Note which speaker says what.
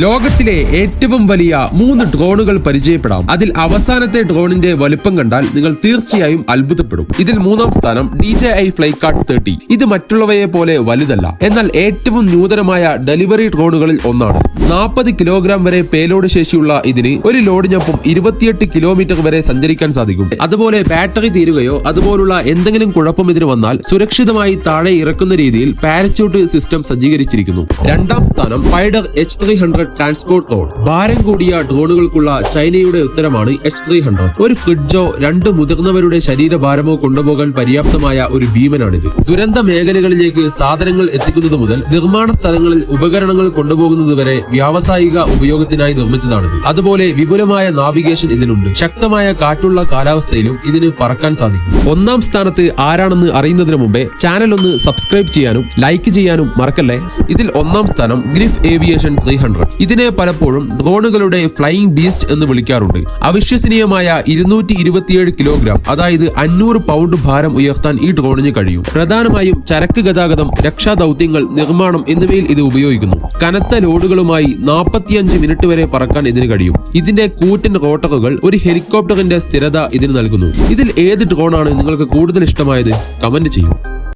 Speaker 1: ലോകത്തിലെ ഏറ്റവും വലിയ 3 ഡ്രോണുകൾ പരിചയപ്പെടാം. അതിൽ അവസാനത്തെ ഡ്രോണിന്റെ വലുപ്പം കണ്ടാൽ നിങ്ങൾ തീർച്ചയായും അത്ഭുതപ്പെടും. ഇതിൽ 3ാം സ്ഥാനം DJI Flycard 30. ഇത് മറ്റുള്ളവയെ പോലെ വലുതല്ല, എന്നാൽ ഏറ്റവും നൂതനമായ ഡെലിവറി ഡ്രോണുകളിൽ ഒന്നാണ്. 40 കിലോഗ്രാം വരെ പേലോഡ് ശേഷിയുള്ള ഇതിന് ഒരു ലോഡിനൊപ്പം 28 കിലോമീറ്റർ വരെ സഞ്ചരിക്കാൻ സാധിക്കും. അതുപോലെ ബാറ്ററി തീരുകയോ അതുപോലുള്ള എന്തെങ്കിലും കുഴപ്പം ഇതിന് വന്നാൽ സുരക്ഷിതമായി താഴെ ഇറക്കുന്ന രീതിയിൽ പാരച്യൂട്ട് സിസ്റ്റം സജ്ജീകരിച്ചിരിക്കുന്നു. 2ാം സ്ഥാനം സ്പൈഡർ H300 ട്രാൻസ്പോർട്ട് ഡ്രോൺ. ഭാരം കൂടിയ ഡ്രോണുകൾക്കുള്ള ചൈനയുടെ ഉത്തരമാണ് H300. ഒരു ഫ്രിഡ്ജോ 2 മുതിർന്നവരുടെ ശരീരഭാരമോ കൊണ്ടുപോകാൻ പര്യാപ്തമായ ഒരു ഭീമനാണിത്. ദുരന്ത മേഖലകളിലേക്ക് സാധനങ്ങൾ എത്തിക്കുന്നത് മുതൽ നിർമ്മാണ സ്ഥലങ്ങളിൽ ഉപകരണങ്ങൾ കൊണ്ടുപോകുന്നത് വരെ വ്യാവസായിക ഉപയോഗത്തിനായി നിർമ്മിച്ചതാണിത്. അതുപോലെ വിപുലമായ നാവിഗേഷൻ ഇതിനുണ്ട്. ശക്തമായ കാറ്റുള്ള കാലാവസ്ഥയിലും ഇതിന് പറക്കാൻ സാധിക്കും. 1ാം സ്ഥാനത്ത് ആരാണെന്ന് അറിയുന്നതിന് മുമ്പേ ചാനൽ ഒന്ന് സബ്സ്ക്രൈബ് ചെയ്യാനും ലൈക്ക് ചെയ്യാനും മറക്കല്ലേ. ഇതിൽ 1ാം സ്ഥാനം ഗ്രിഫ് ഏവിയേഷൻ 300. ഇതിനെ പലപ്പോഴും ഡ്രോണുകളുടെ ഫ്ലൈയിങ് ബീസ്റ്റ് എന്ന് വിളിക്കാറുണ്ട്. അവിശ്വസനീയമായ 227 കിലോഗ്രാം, അതായത് 500 പൗണ്ട് ഭാരം ഉയർത്താൻ ഈ ഡ്രോണിന് കഴിയും. പ്രധാനമായും ചരക്ക് ഗതാഗതം, രക്ഷാദൌത്യങ്ങൾ, നിർമ്മാണം എന്നിവയിൽ ഇത് ഉപയോഗിക്കുന്നു. കനത്ത ലോഡുകളുമായി 45 മിനിറ്റ് വരെ പറക്കാൻ ഇതിന് കഴിയും. ഇതിന്റെ കൂറ്റൻ റോട്ടറുകൾ ഒരു ഹെലികോപ്റ്ററിന്റെ സ്ഥിരത ഇതിന് നൽകുന്നു. ഇതിൽ ഏത് ഡ്രോണാണ് നിങ്ങൾക്ക് കൂടുതൽ ഇഷ്ടമായത്? കമന്റ് ചെയ്യൂ.